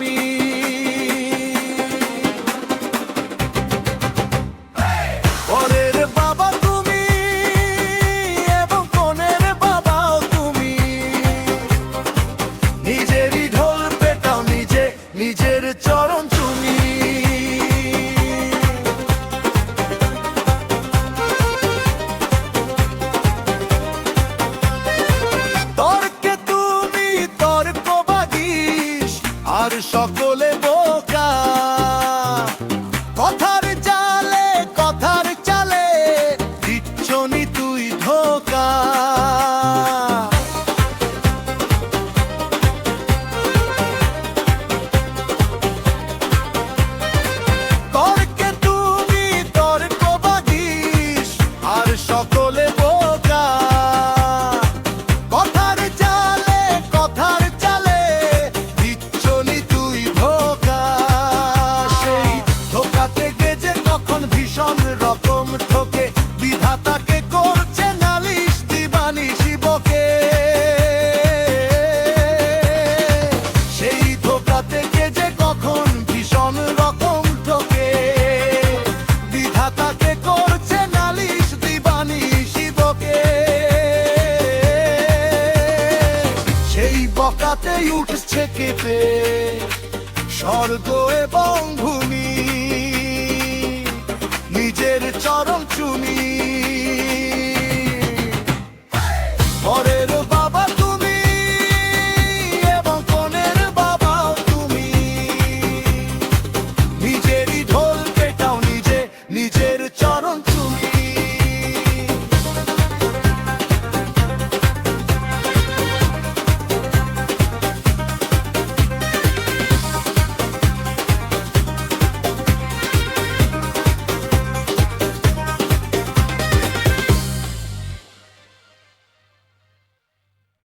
তুমি। পরের বাবা তুমি এবং কনের বাবাও তুমি, নিজেরই ঢোল পেটাও নিজে, নিজের চরণ চুমি। তর্কে তুমি তর্কবাগীশ আর সকলে বোকা, কথার জালে কথার চালে দিচ্ছনি তুই ধোকা। তর্কে তুমি তর্কবাগীশ আর সকলে বোকা, কথার জালে কথার চালে দিচ্ছনি তুই ধোকা। সেই ধোকাতে গেজে কখন ভীষণ রকম ঠকে, বিধাতাকে করছে নালিশ দিবানি শিবকে। সেই ধোকাতে গেজে কখন ভীষণ রকম ঠকে, বিধাতাকে করছে নালিশ দিবানি শিবকে। সেই বকাতেই উঠছে কেঁপে স্বর্গ এবং ভূমি, নিজের চরণ চুমি।